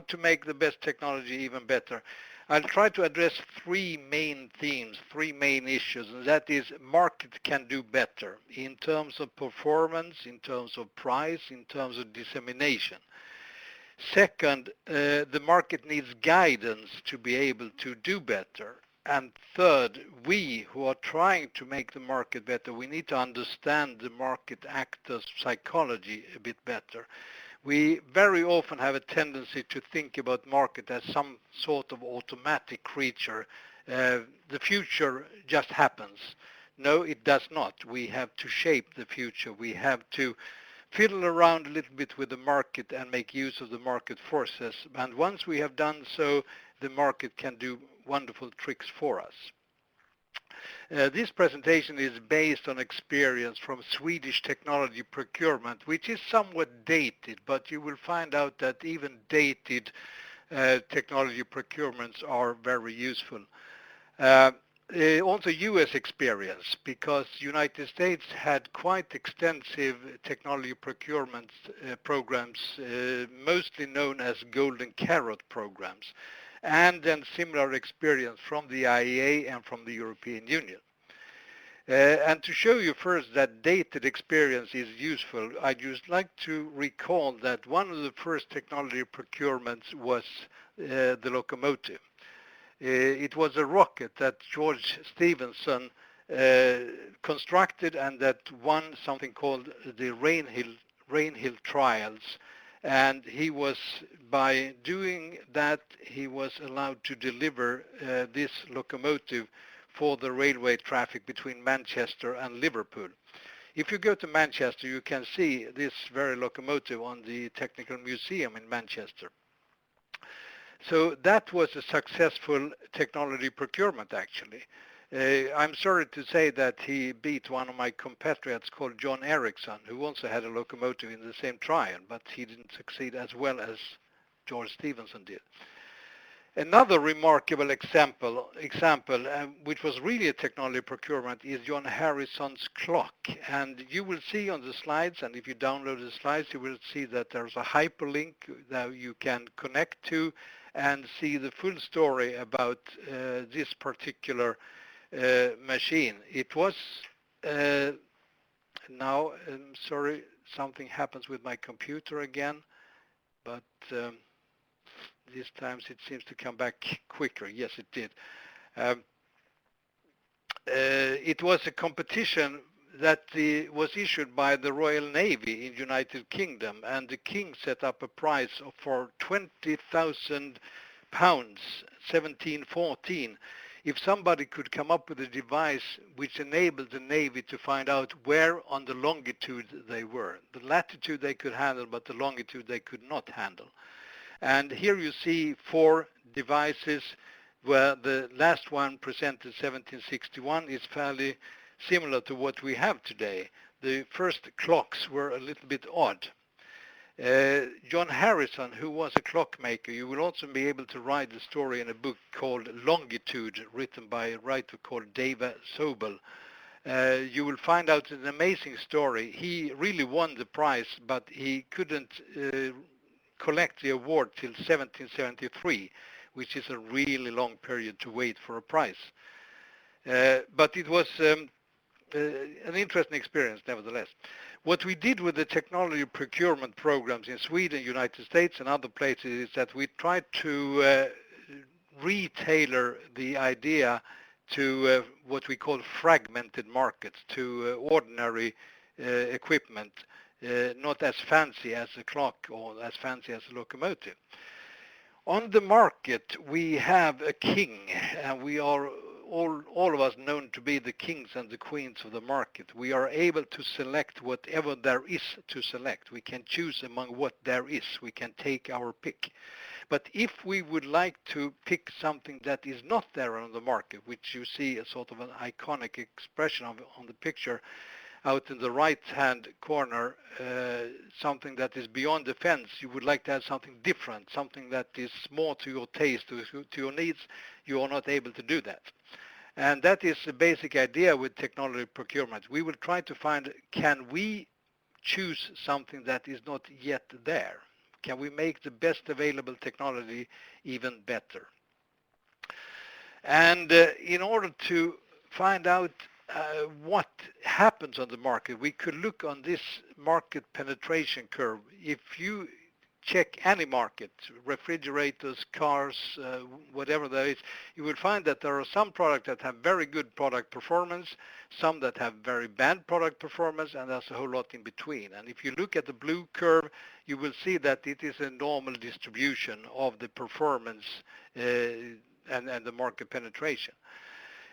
to make the best technology even better? I'll try to address three main themes, three main issues, and that is market can do better in terms of performance, in terms of price, in terms of dissemination. Second, the market needs guidance to be able to do better. And third, we who are trying to make the market better, we need to understand the market actors' psychology a bit better. We very often have a tendency to think about market as some sort of automatic creature. The future just happens. No, it does not. We have to shape the future. We have to fiddle around a little bit with the market and make use of the market forces. And once we have done so, the market can do wonderful tricks for us. This presentation is based on experience from Swedish technology procurement, which is somewhat dated, but you will find out that even dated technology procurements are very useful. Also US experience, because United States had quite extensive technology procurement programs, mostly known as golden carrot programs, and then similar experience from the IEA and from the European Union. And to show you first that dated experience is useful, I'd just like to recall that one of the first technology procurements was the locomotive. It was a rocket that Georg Stephenson constructed and that won something called the Rainhill trials. And he was, by doing that, he was allowed to deliver this locomotive for the railway traffic between Manchester and Liverpool. If you go to Manchester, you can see this very locomotive on the Technical Museum in Manchester. So that was a successful technology procurement, actually. I'm sorry to say that he beat one of my compatriots called John Ericsson, who also had a locomotive in the same trial, but he didn't succeed as well as George Stephenson did. Another remarkable example, which was really a technology procurement, is John Harrison's clock. And you will see on the slides, and if you download the slides, you will see that there's a hyperlink that you can connect to and see the full story about this particular machine. It was, now, I'm sorry, something happens with my computer again, but this time it seems to come back quicker. Yes, it did. It was a competition that was issued by the Royal Navy in United Kingdom, and the King set up a prize for £20,000, 1714, if somebody could come up with a device which enabled the Navy to find out where on the longitude they were. The latitude they could handle, but the longitude they could not handle. And here you see 4 devices, where the last one presented 1761 is fairly similar to what we have today. The first clocks were a little bit odd. John Harrison, who was a clockmaker, you will also be able to read the story in a book called Longitude, written by a writer called David Sobel. You will find out an amazing story. He really won the prize, but he couldn't collect the award till 1773, which is a really long period to wait for a prize. But it was an interesting experience nevertheless. What we did with the technology procurement programs in Sweden, United States and other places is that we tried to retailer the idea to what we call fragmented markets, to ordinary equipment, not as fancy as a clock or as fancy as a locomotive. On the market, we have a king, and we are all of us known to be the kings and the queens of the market. We are able to select whatever there is to select. We can choose among what there is. We can take our pick. But if we would like to pick something that is not there on the market, which you see a sort of an iconic expression of on the picture, out in the right-hand corner, something that is beyond the fence, you would like to have something different, something that is more to your taste, to your needs, you are not able to do that. And that is the basic idea with technology procurement. We will try to find, can we choose something that is not yet there? Can we make the best available technology even better? And in order to find out what happens on the market, we could look on this market penetration curve. If you check any market, refrigerators, cars, whatever there is, you will find that there are some products that have very good product performance, some that have very bad product performance, and there's a whole lot in between. And if you look at the blue curve, you will see that it is a normal distribution of the performance and the market penetration.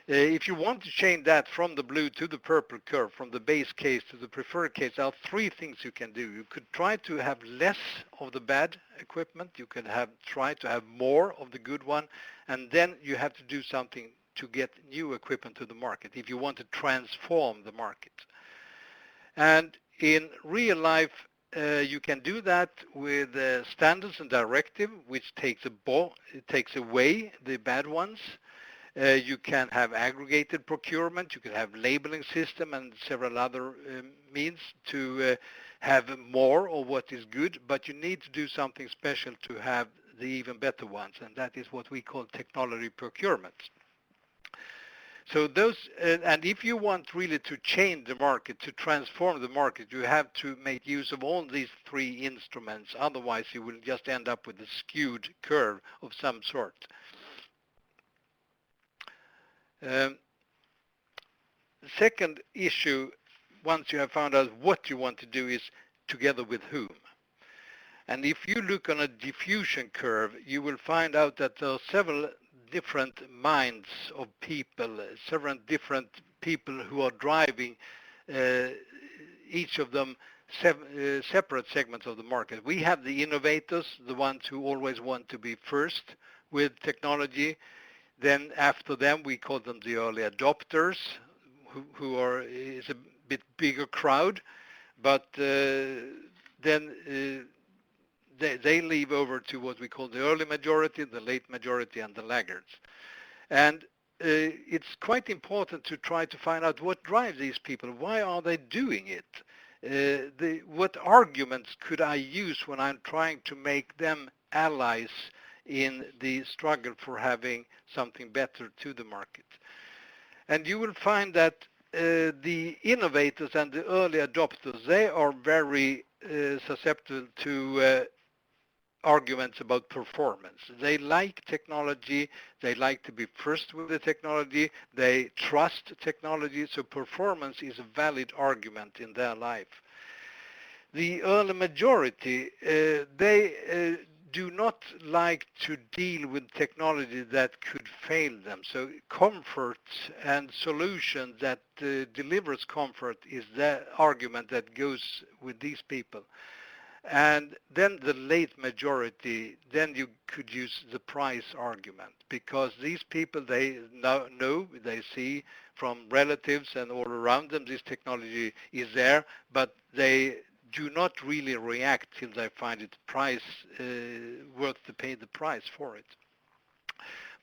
If you want to change that from the blue to the purple curve, from the base case to the preferred case, there are three things you can do. You could try to have less of the bad equipment. You could try to have more of the good one. And then you have to do something to get new equipment to the market if you want to transform the market. And in real life, you can do that with standards and directive, which takes away the bad ones. You can have aggregated procurement, you can have labeling system and several other means to have more of what is good, but you need to do something special to have the even better ones, and that is what we call technology procurement. So those, and if you want really to change the market, to transform the market, you have to make use of all these three instruments, otherwise you will just end up with a skewed curve of some sort. The second issue, once you have found out what you want to do, is together with whom. And if you look on a diffusion curve, you will find out that there are several different minds of people, several different people who are driving each of them separate segments of the market. We have the innovators, the ones who always want to be first with technology. Then after them, we call them the early adopters, who is a bit bigger crowd, but then they leave over to what we call the early majority, the late majority, and the laggards. And it's quite important to try to find out what drives these people. Why are they doing it? What arguments could I use when I'm trying to make them allies in the struggle for having something better to the market? And you will find that the innovators and the early adopters, they are very susceptible to arguments about performance. They like technology, they like to be first with the technology, they trust technology, so performance is a valid argument in their life. The early majority, they do not like to deal with technology that could fail them. So comfort and solution that delivers comfort is the argument that goes with these people. And then the late majority, then you could use the price argument, because these people, they know, they see from relatives and all around them this technology is there, but they do not really react till they find it worth to pay the price for it.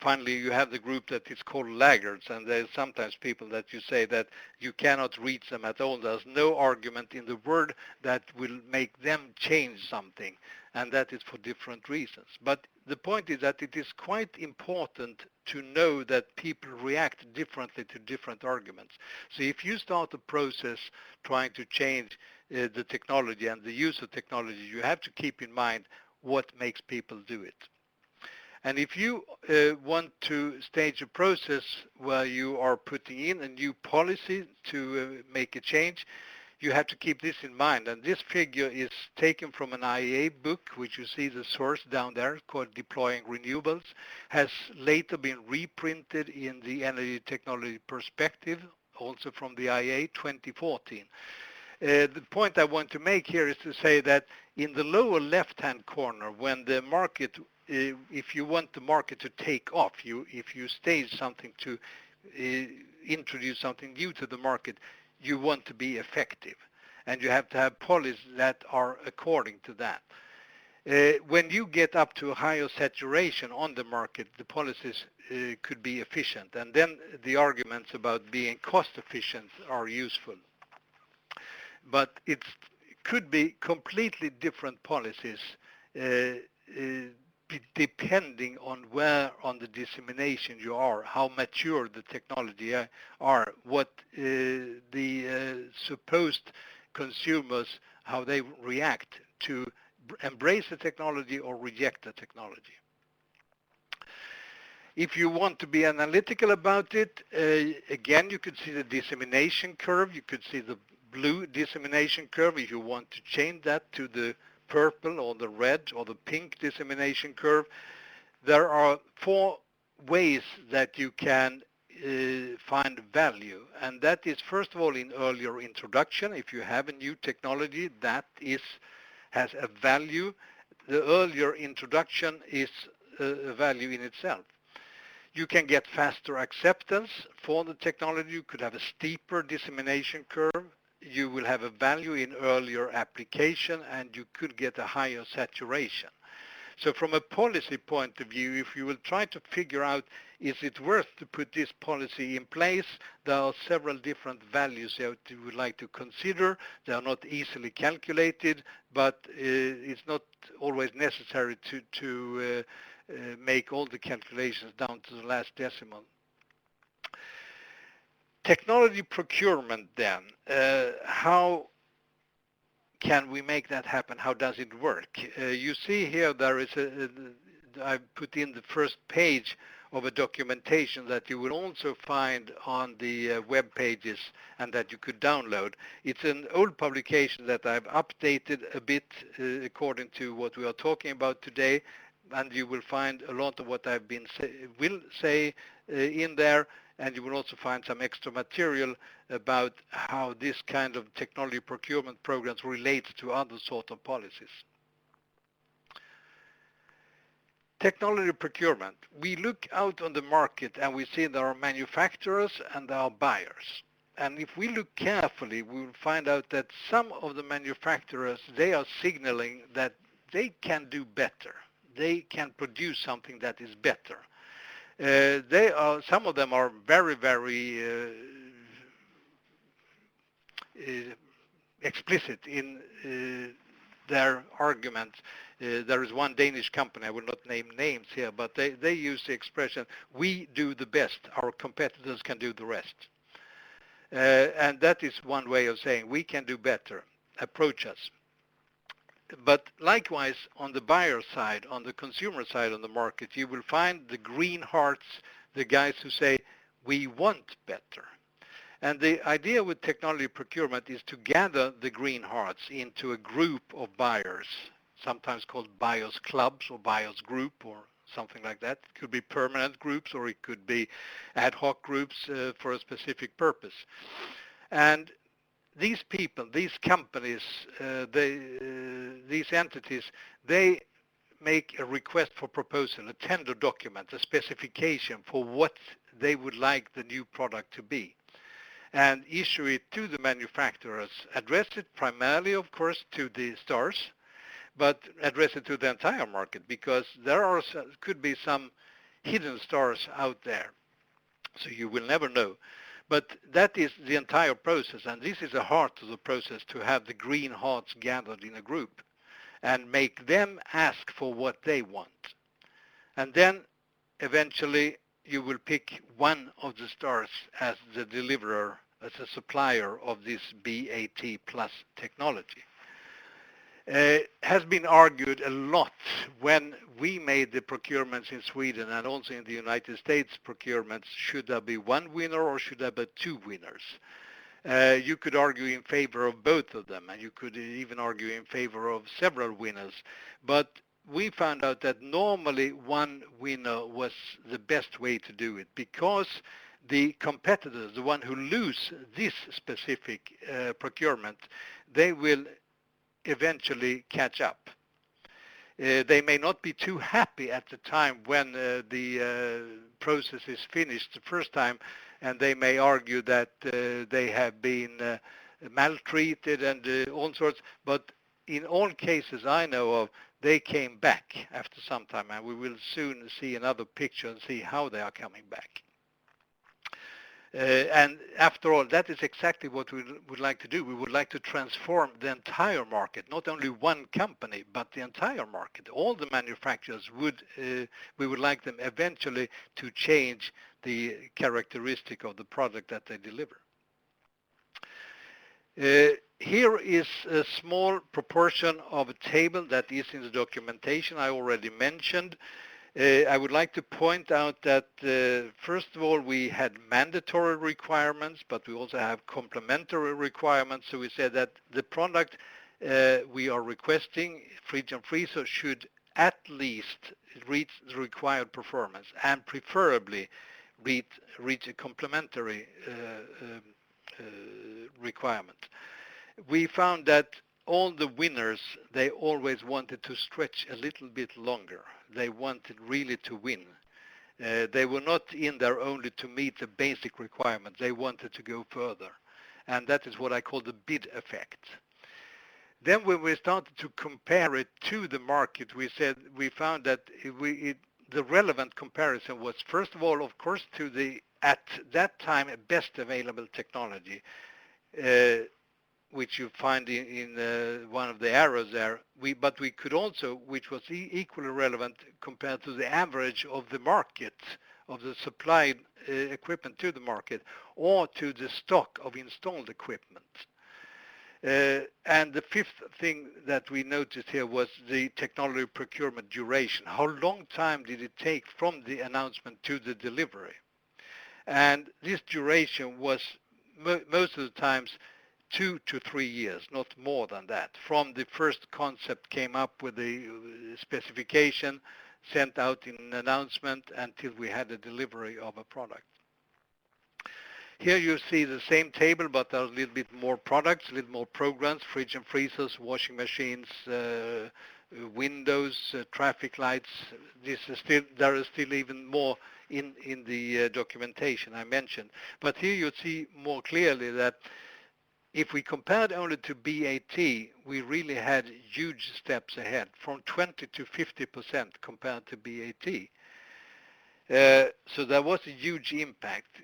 Finally, you have the group that is called laggards, and there's sometimes people that you say that you cannot reach them at all. There's no argument in the world that will make them change something, and that is for different reasons. But the point is that it is quite important to know that people react differently to different arguments. So if you start a process trying to change the technology and the use of technology, you have to keep in mind what makes people do it. And if you want to stage a process where you are putting in a new policy to make a change, you have to keep this in mind. And this figure is taken from an IEA book, which you see the source down there, called Deploying Renewables, has later been reprinted in the Energy Technology Perspective, also from the IEA 2014. The point I want to make here is to say that in the lower left-hand corner, when the market, if you want the market to take off, if you stage something to introduce something new to the market, you want to be effective. And you have to have policies that are according to that. When you get up to a higher saturation on the market, the policies could be efficient. And then the arguments about being cost efficient are useful. But it could be completely different policies depending on where on the dissemination you are, how mature the technology are, what the supposed consumers, how they react to embrace the technology or reject the technology. If you want to be analytical about it, again, you could see the dissemination curve. You could see the blue dissemination curve. If you want to change that to the purple or the red or the pink dissemination curve, there are 4 ways that you can find value. And that is, first of all, in earlier introduction. If you have a new technology that has a value, the earlier introduction is a value in itself. You can get faster acceptance for the technology. You could have a steeper dissemination curve. You will have a value in earlier application, and you could get a higher saturation. So from a policy point of view, if you will try to figure out, is it worth to put this policy in place, there are several different values that you would like to consider. They are not easily calculated, but it's not always necessary to make all the calculations down to the last decimal. Technology procurement then, how can we make that happen? How does it work? You see here there is I put in the first page of a documentation that you will also find on the web pages and that you could download. It's an old publication that I've updated a bit according to what we are talking about today, and you will find a lot of what I've been will say in there, and you will also find some extra material about how this kind of technology procurement programs relates to other sort of policies. Technology procurement. We look out on the market and we see there are manufacturers and there are buyers. And if we look carefully, we will find out that some of the manufacturers, they are signaling that they can do better. They can produce something that is better. Some of them are very, very explicit in their arguments. There is one Danish company, I will not name names here, but they use the expression, we do the best, our competitors can do the rest. And that is one way of saying we can do better, approach us. But likewise, on the buyer side, on the consumer side on the market, you will find the green hearts, the guys who say, we want better. And the idea with technology procurement is to gather the green hearts into a group of buyers, sometimes called buyers clubs or buyers group or something like that. It could be permanent groups or it could be ad hoc groups for a specific purpose. And these people, these companies, these entities, they make a request for proposal, a tender document, a specification for what they would like the new product to be, and issue it to the manufacturers, address it primarily, of course, to the stars, but address it to the entire market, because there could be some hidden stars out there, so you will never know. But that is the entire process, and this is the heart of the process, to have the green hearts gathered in a group and make them ask for what they want. And then eventually you will pick one of the stars as the deliverer, as a supplier of this BAT plus technology. Has been argued a lot when we made the procurements in Sweden and also in the United States procurements. Should there be one winner or should there be 2 winners? You could argue in favor of both of them, and you could even argue in favor of several winners. But we found out that normally one winner was the best way to do it, because the competitors, the one who lose this specific procurement, they will eventually catch up. They may not be too happy at the time when the process is finished the first time, and they may argue that they have been maltreated and all sorts, but in all cases I know of, they came back after some time, and we will soon see another picture and see how they are coming back. And after all, that is exactly what we would like to do. We would like to transform the entire market, not only one company, but the entire market. All the manufacturers we would like them eventually to change the characteristic of the product that they deliver. Here is a small proportion of a table that is in the documentation I already mentioned. I would like to point out that, first of all, we had mandatory requirements, but we also have complementary requirements. So we said that the product we are requesting, fridge and freezer, should at least reach the required performance and preferably reach a complementary requirement. We found that all the winners, they always wanted to stretch a little bit longer. They wanted really to win. They were not in there only to meet the basic requirements. They wanted to go further. And that is what I call the bid effect. Then when we started to compare it to the market, we found that the relevant comparison was, first of all, of course, to the, at that time, best available technology, which you find in one of the arrows there. But we could also, which was equally relevant compared to the average of the market, of the supplied equipment to the market, or to the stock of installed equipment. And the fifth thing that we noticed here was the technology procurement duration. How long time did it take from the announcement to the delivery? And this duration was most of the times 2 to 3 years, not more than that. From the first concept came up with the specification, sent out in an announcement until we had a delivery of a product. Here you see the same table, but there's a little bit more products, a little more programs, fridge and freezers, washing machines, windows, traffic lights. There is still even more in the documentation I mentioned. But here you see more clearly that if we compared only to BAT, we really had huge steps ahead, from 20 to 50% compared to BAT. So there was a huge impact.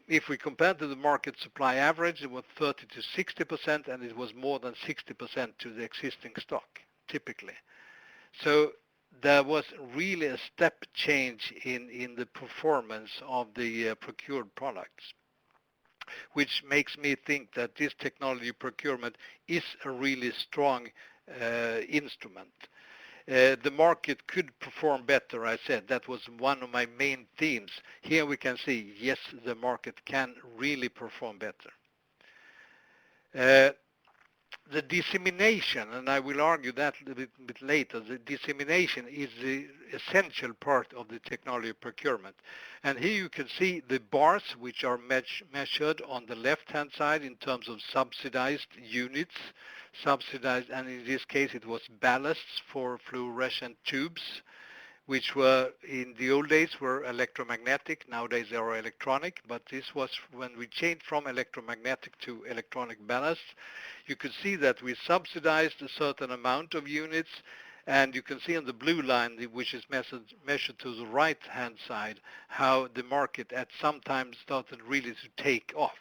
If we compare to the market supply average, it was 30 to 60%, and it was more than 60% to the existing stock, typically. So there was really a step change in the performance of the procured products, which makes me think that this technology procurement is a really strong instrument. The market could perform better, I said. That was one of my main themes. Here we can see, yes, the market can really perform better. The dissemination, and I will argue that a bit later, the dissemination is the essential part of the technology procurement. And here you can see the bars, which are measured on the left-hand side in terms of subsidized units, and in this case it was ballasts for fluorescent tubes, which were in the old days were electromagnetic. Nowadays they are electronic, but this was when we changed from electromagnetic to electronic ballast. You could see that we subsidized a certain amount of units, and you can see on the blue line, which is measured to the right-hand side, how the market at some time started really to take off.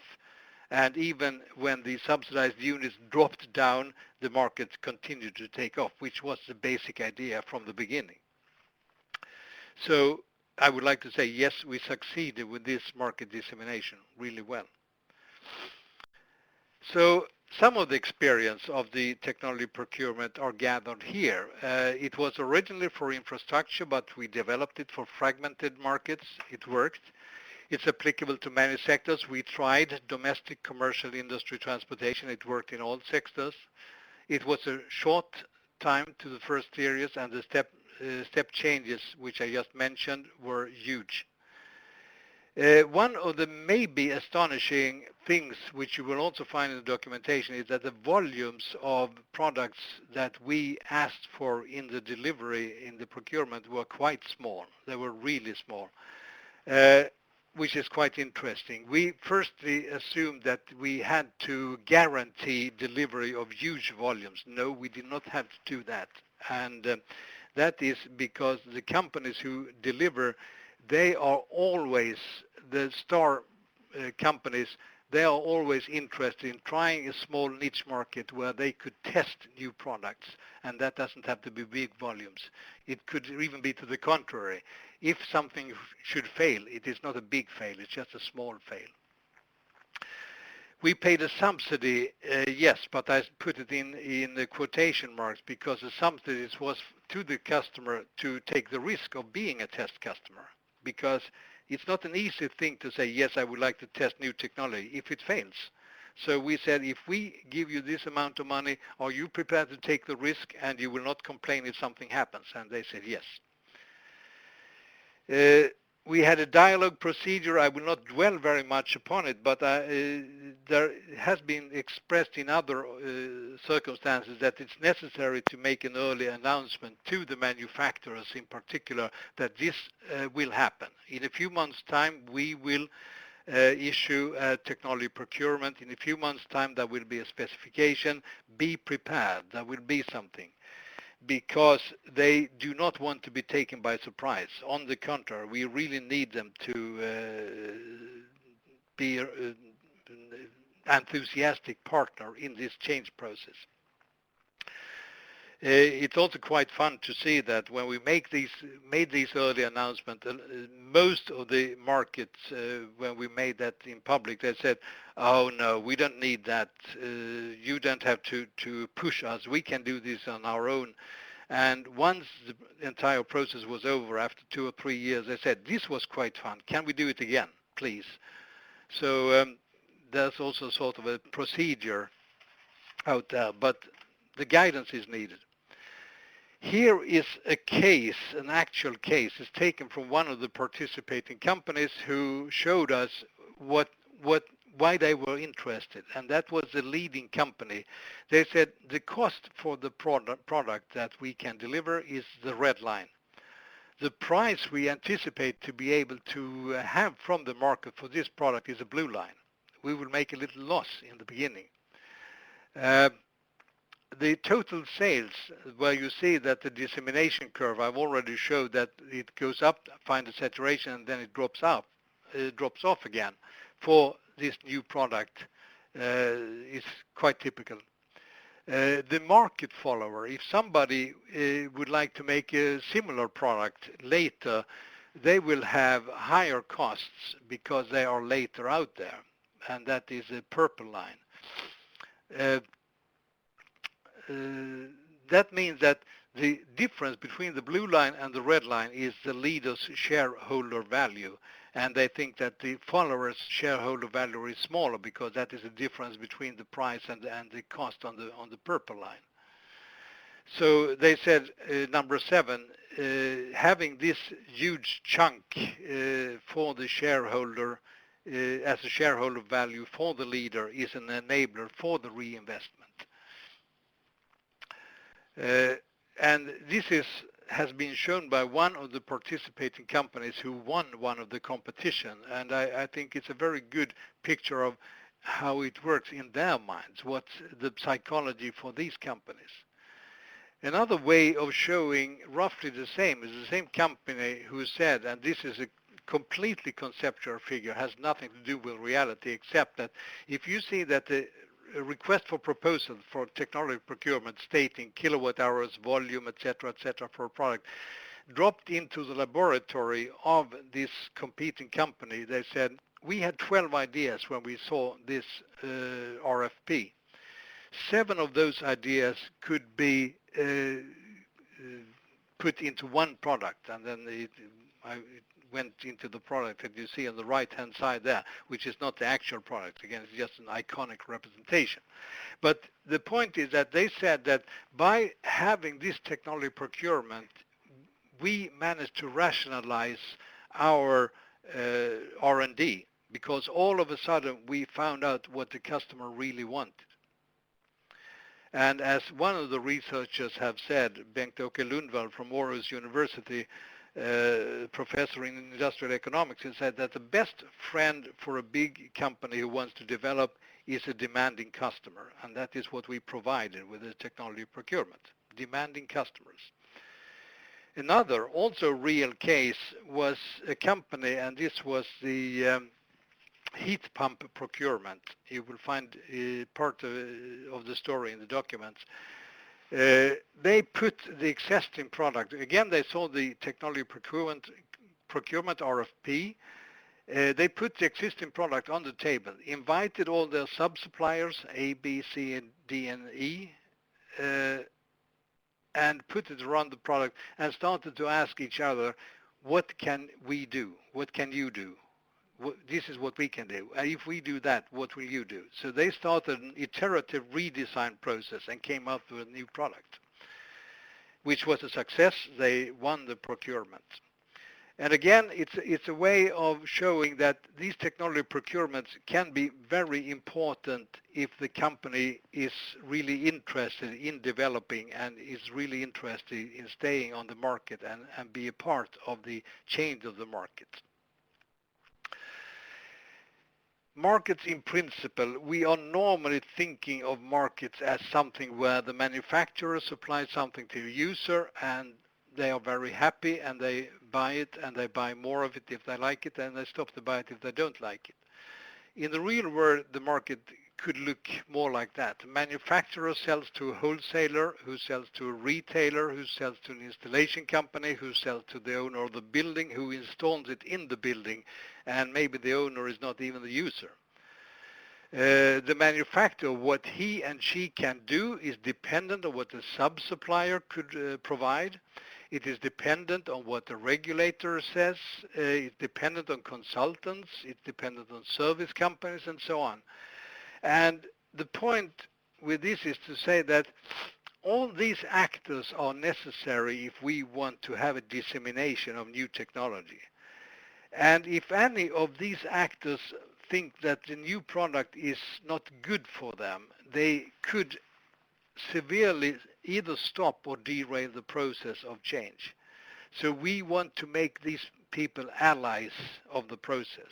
And even when the subsidized units dropped down, the market continued to take off, which was the basic idea from the beginning. So I would like to say, yes, we succeeded with this market dissemination really well. So some of the experience of the technology procurement are gathered here. It was originally for infrastructure, but we developed it for fragmented markets. It worked. It's applicable to many sectors. We tried domestic, commercial, industry, transportation. It worked in all sectors. It was a short time to the first series, and the step changes, which I just mentioned, were huge. One of the maybe astonishing things, which you will also find in the documentation, is that the volumes of products that we asked for in the delivery, in the procurement, were quite small. They were really small, which is quite interesting. We firstly assumed that we had to guarantee delivery of huge volumes. No, we did not have to do that. And that is because the companies who deliver, they are always the star companies, they are always interested in trying a small niche market where they could test new products, and that doesn't have to be big volumes. It could even be to the contrary. If something should fail, it is not a big fail, it's just a small fail. We paid a subsidy, yes, but I put it in the quotation marks because the subsidy was to the customer to take the risk of being a test customer, because it's not an easy thing to say, yes, I would like to test new technology if it fails. So we said, if we give you this amount of money, are you prepared to take the risk and you will not complain if something happens? And they said yes. We had a dialogue procedure. I will not dwell very much upon it, but there has been expressed in other circumstances that it's necessary to make an early announcement to the manufacturers in particular that this will happen. In a few months' time, we will issue a technology procurement. In a few months' time, there will be a specification. Be prepared. There will be something, because they do not want to be taken by surprise. On the contrary, we really need them to be an enthusiastic partner in this change process. It's also quite fun to see that when we made these early announcements, most of the markets, when we made that in public, they said, oh no, we don't need that. You don't have to push us. We can do this on our own. And once the entire process was over, after 2 or 3 years, they said, this was quite fun. Can we do it again, please? So there's also sort of a procedure out there, but the guidance is needed. Here is a case, an actual case. It's taken from one of the participating companies who showed us why they were interested, and that was the leading company. They said the cost for the product that we can deliver is the red line. The price we anticipate to be able to have from the market for this product is a blue line. We will make a little loss in the beginning. The total sales, where you see that the dissemination curve, I've already showed that it goes up, find a saturation, and then it drops off again. For this new product is quite typical. The market follower, if somebody would like to make a similar product later, they will have higher costs because they are later out there, and that is a purple line. That means that the difference between the blue line and the red line is the leader's shareholder value, and they think that the follower's shareholder value is smaller because that is the difference between the price and the cost on the purple line. So they said, number 7, having this huge chunk for the shareholder as a shareholder value for the leader is an enabler for the reinvestment. And this has been shown by one of the participating companies who won one of the competition, and I think it's a very good picture of how it works in their minds, what's the psychology for these companies. Another way of showing roughly the same is the same company who said, and this is a completely conceptual figure, has nothing to do with reality, except that if you see that the request for proposal for technology procurement stating kilowatt hours, volume, etc., for a product, dropped into the laboratory of this competing company. They said, we had 12 ideas when we saw this RFP. 7 of those ideas could be put into one product, and then it went into the product that you see on the right-hand side there, which is not the actual product. Again, it's just an iconic representation. But the point is that they said that by having this technology procurement, we managed to rationalize our R&D, because all of a sudden we found out what the customer really wanted. And as one of the researchers have said, Bengt-Åke Lundvall from Aarhus University, professor in industrial economics, and said that the best friend for a big company who wants to develop is a demanding customer, and that is what we provided with the technology procurement, demanding customers. Another also real case was a company, and this was the heat pump procurement. You will find part of the story in the documents. They put the existing product, again they saw the technology procurement RFP. They put the existing product on the table, invited all their sub-suppliers, A, B, C, and D, and E, and put it around the product and started to ask each other, what can we do? What can you do? This is what we can do. If we do that, what will you do? So they started an iterative redesign process and came up with a new product, which was a success. They won the procurement. And again, it's a way of showing that these technology procurements can be very important if the company is really interested in developing and is really interested in staying on the market and be a part of the change of the market. Markets in principle, we are normally thinking of markets as something where the manufacturer supplies something to the user and they are very happy and they buy it and they buy more of it if they like it and they stop to buy it if they don't like it. In the real world, the market could look more like that. The manufacturer sells to a wholesaler, who sells to a retailer, who sells to an installation company, who sells to the owner of the building, who installs it in the building, and maybe the owner is not even the user. The manufacturer, what he and she can do is dependent on what the sub-supplier could provide. It is dependent on what the regulator says. It's dependent on consultants. It's dependent on service companies and so on. And the point with this is to say that all these actors are necessary if we want to have a dissemination of new technology. And if any of these actors think that the new product is not good for them, they could severely either stop or derail the process of change. So we want to make these people allies of the process.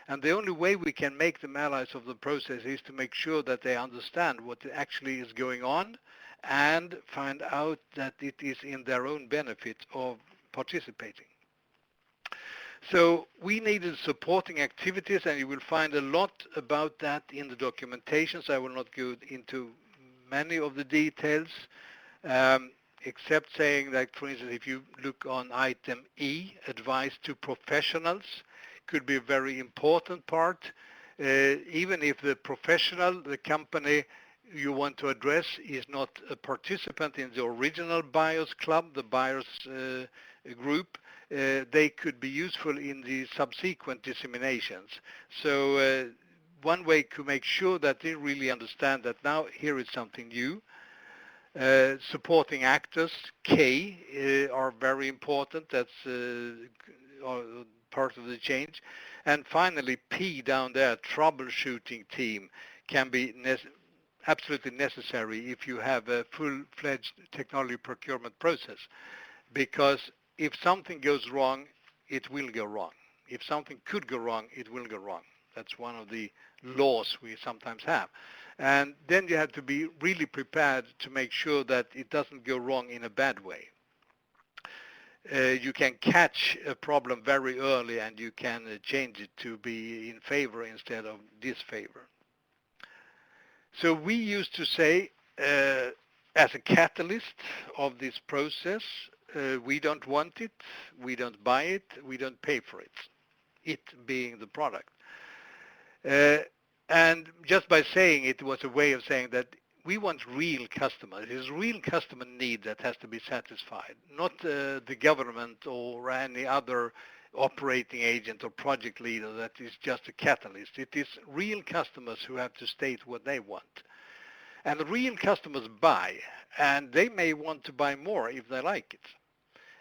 And the only way we can make them allies of the process is to make sure that they understand what actually is going on and find out that it is in their own benefit of participating. So we needed supporting activities, and you will find a lot about that in the documentation, so I will not go into many of the details, except saying that, for instance, if you look on item E, advice to professionals, could be a very important part. Even if the professional, the company you want to address is not a participant in the original buyers club, the buyers group, they could be useful in the subsequent disseminations. So one way to make sure that they really understand that now here is something new. Supporting actors, K, are very important. That's part of the change. And finally, P down there, troubleshooting team, can be absolutely necessary if you have a full-fledged technology procurement process. Because if something goes wrong, it will go wrong. If something could go wrong, it will go wrong. That's one of the laws we sometimes have. And then you have to be really prepared to make sure that it doesn't go wrong in a bad way. You can catch a problem very early and you can change it to be in favor instead of disfavor. So we used to say, as a catalyst of this process, we don't want it, we don't buy it, we don't pay for it, it being the product. And just by saying it was a way of saying that we want real customers. It is real customer need that has to be satisfied, not the government or any other operating agent or project leader that is just a catalyst. It is real customers who have to state what they want. And the real customers buy, and they may want to buy more if they like it.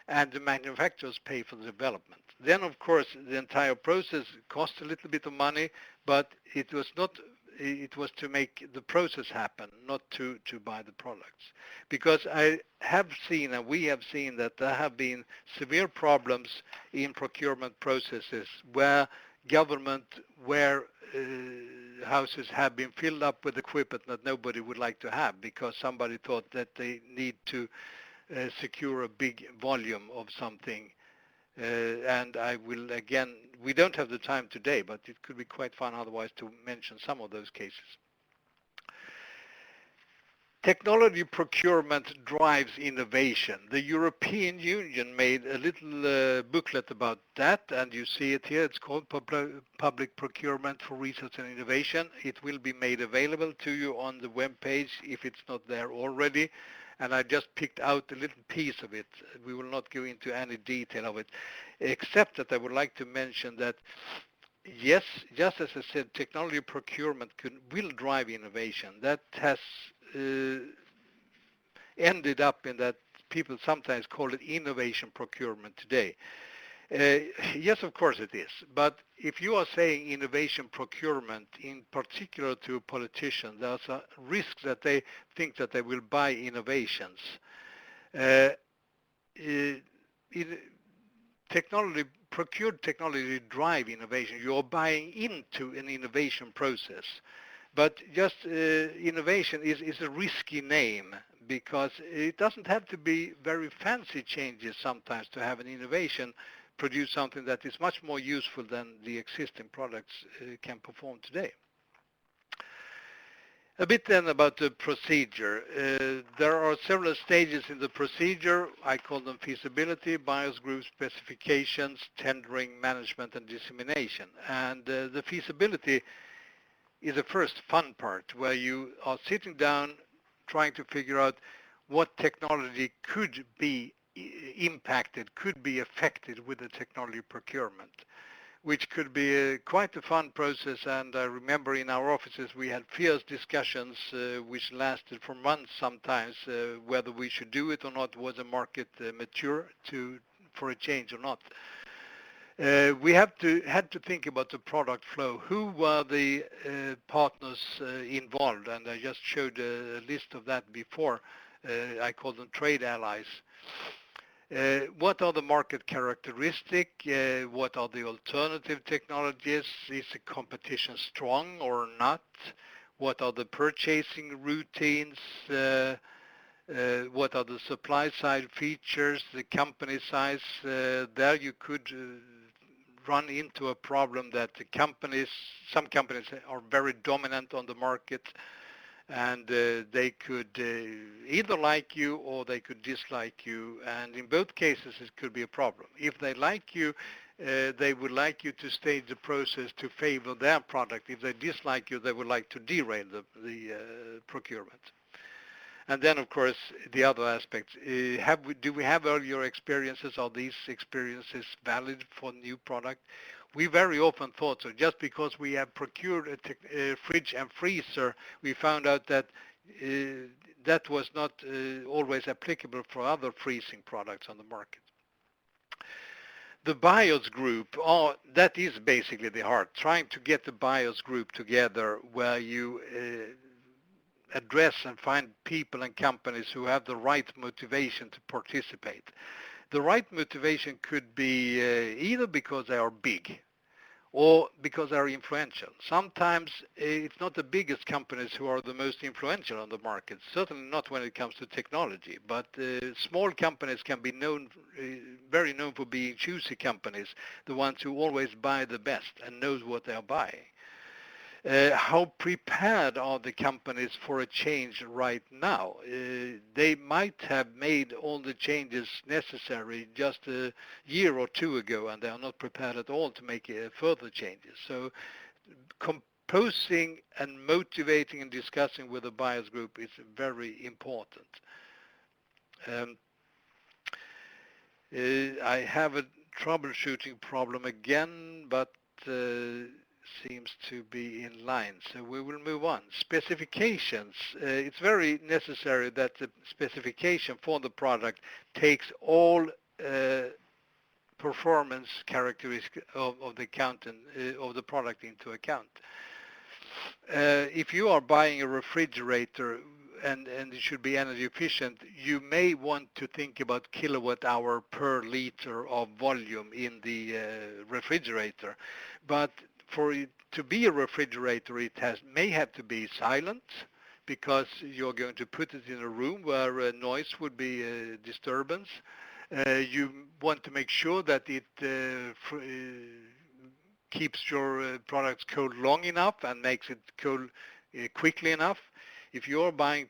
And the manufacturers pay for the development. Then, of course, the entire process cost a little bit of money, but it was not. It was to make the process happen, not to buy the products. Because I have seen, and we have seen, that there have been severe problems in procurement processes where government, houses have been filled up with equipment that nobody would like to have because somebody thought that they need to secure a big volume of something And I will again, we don't have the time today, but it could be quite fun otherwise to mention some of those cases. Technology procurement drives innovation. The European Union made a little booklet about that, and you see it here. It's called Public Procurement for Research and Innovation. It will be made available to you on the web page if it's not there already. And I just picked out a little piece of it. We will not go into any detail of it, except that I would like to mention that yes, just as I said, technology procurement will drive innovation. That has ended up in that people sometimes call it innovation procurement today. Yes, of course it is. But if you are saying innovation procurement, in particular to a politician, there's a risk that they think that they will buy innovations. Procured technology drive innovation. You're buying into an innovation process. But just innovation is a risky name because it doesn't have to be very fancy changes sometimes to have an innovation produce something that is much more useful than the existing products can perform today. A bit then about the procedure. There are several stages in the procedure. I call them feasibility, buyers group specifications, tendering, management, and dissemination. And the feasibility is the first fun part where you are sitting down trying to figure out what technology could be impacted, could be affected with the technology procurement, which could be quite a fun process. And I remember in our offices we had fierce discussions which lasted for months sometimes, whether we should do it or not, was the market mature for a change or not. We had to think about the product flow. Who were the partners involved? And I just showed a list of that before. I call them trade allies. What are the market characteristics? What are the alternative technologies? Is the competition strong or not? What are the purchasing routines? What are the supply side features? The company size? There you could run into a problem that some companies are very dominant on the market, and they could either like you or they could dislike you, and in both cases it could be a problem. If they like you, they would like you to stage the process to favor their product. If they dislike you, they would like to derail the procurement. And then, of course, the other aspects. Do we have earlier experiences? Are these experiences valid for new product? We very often thought so. Just because we have procured a fridge and freezer, we found out that that was not always applicable for other freezing products on the market. The buyers group, that is basically the heart, trying to get the buyers group together where you address and find people and companies who have the right motivation to participate. The right motivation could be either because they are big or because they are influential. Sometimes it's not the biggest companies who are the most influential on the market, certainly not when it comes to technology, but small companies can be very known for being choosy companies, the ones who always buy the best and knows what they are buying. How prepared are the companies for a change right now? They might have made all the changes necessary just a year or two ago, and they are not prepared at all to make further changes. So composing and motivating and discussing with the buyers group is very important. I have a troubleshooting problem again, but seems to be in line, so we will move on. Specifications. It's very necessary that the specification for the product takes all performance characteristics of the product into account. If you are buying a refrigerator and it should be energy efficient, you may want to think about kilowatt hour per liter of volume in the refrigerator, but for it to be a refrigerator, it may have to be silent because you're going to put it in a room where noise would be a disturbance. You want to make sure that it keeps your products cold long enough and makes it cold quickly enough. If you're buying,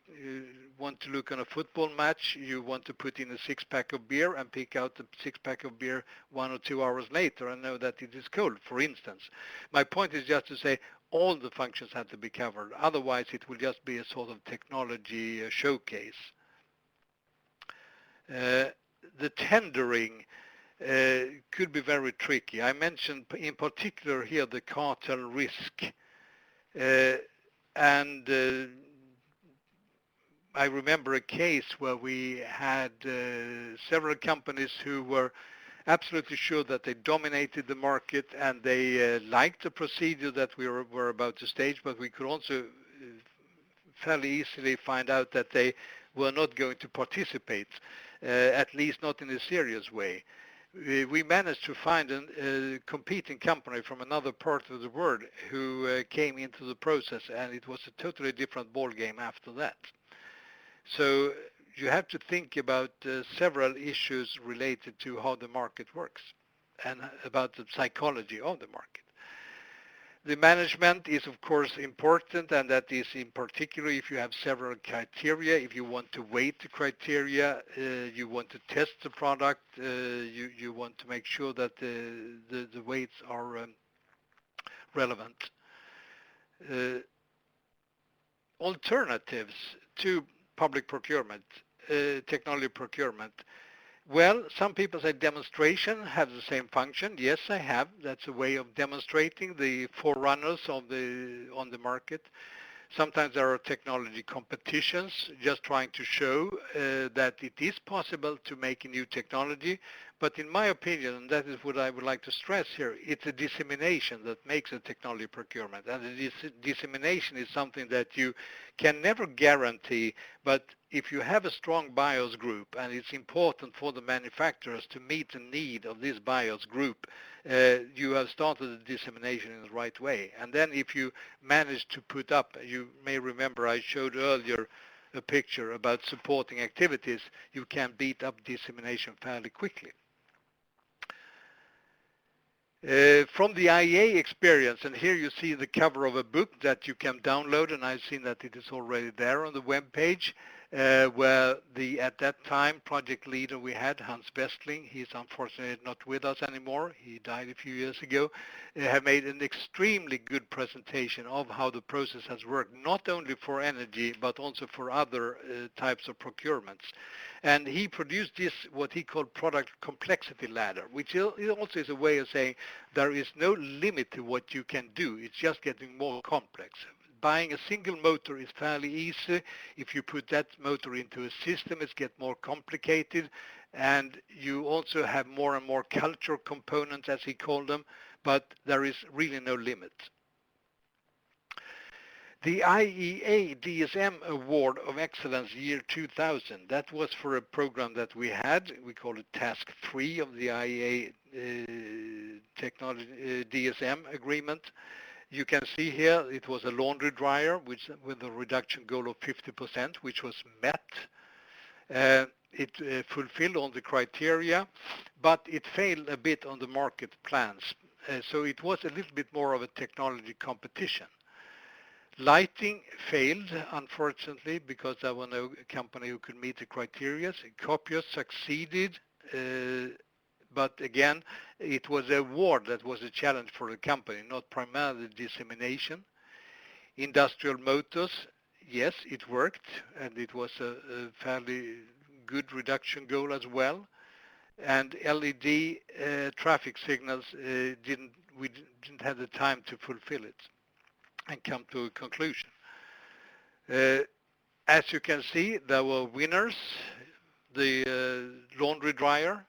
want to look on a football match, you want to put in a six-pack of beer and pick out the six-pack of beer 1 or 2 hours later and know that it is cold, for instance. My point is just to say all the functions have to be covered. Otherwise, it will just be a sort of technology showcase. The tendering could be very tricky. I mentioned in particular here the cartel risk. And I remember a case where we had several companies who were absolutely sure that they dominated the market and they liked the procedure that we were about to stage, but we could also fairly easily find out that they were not going to participate, at least not in a serious way. We managed to find a competing company from another part of the world who came into the process, and it was a totally different ball game after that. So you have to think about several issues related to how the market works and about the psychology of the market. The management is of course important, and that is in particular if you have several criteria. If you want to weight the criteria, you want to test the product, you want to make sure that the weights are relevant. Alternatives to public procurement, technology procurement. Well, some people say demonstration has the same function. Yes, I have. That's a way of demonstrating the forerunners on the market. Sometimes there are technology competitions, just trying to show that it is possible to make a new technology. But in my opinion, and that is what I would like to stress here, it's a dissemination that makes a technology procurement. And the dissemination is something that you can never guarantee, but if you have a strong buyers group, and it's important for the manufacturers to meet the need of this buyers group, you have started the dissemination in the right way. And then if you manage to put up, you may remember I showed earlier a picture about supporting activities, you can beat up dissemination fairly quickly. From the IEA experience, and here you see the cover of a book that you can download, and I've seen that it is already there on the web page, where at that time project leader we had, Hans Westling, he's unfortunately not with us anymore, he died a few years ago, have made an extremely good presentation of how the process has worked, not only for energy but also for other types of procurements. And he produced this, what he called product complexity ladder, which also is a way of saying there is no limit to what you can do, it's just getting more complex. Buying a single motor is fairly easy. If you put that motor into a system, it gets more complicated, and you also have more and more cultural components, as he called them, but there is really no limit. The IEA DSM Award of Excellence year 2000, that was for a program that we had. We call it Task 3 of the IEA DSM agreement. You can see here it was a laundry dryer with a reduction goal of 50%, which was met. It fulfilled all the criteria, but it failed a bit on the market plans. So it was a little bit more of a technology competition. Lighting failed, unfortunately, because there was no company who could meet the criteria. Copier succeeded, but again, it was a award that was a challenge for the company, not primarily dissemination. Industrial motors, yes, it worked, and it was a fairly good reduction goal as well. And LED traffic signals, we didn't have the time to fulfill it and come to a conclusion. As you can see, there were winners. The laundry dryer,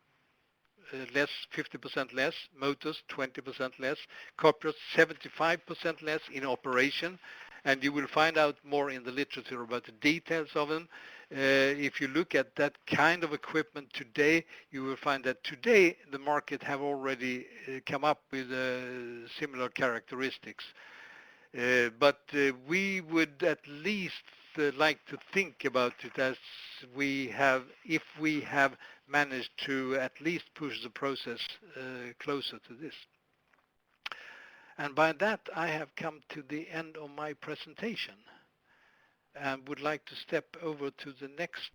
50% less, motors 20% less, copiers 75% less in operation, and you will find out more in the literature about the details of them. If you look at that kind of equipment today, you will find that today the market have already come up with similar characteristics. But we would at least like to think about it as we have, if we have managed to at least push the process closer to this. And by that, I have come to the end of my presentation and would like to step over to the next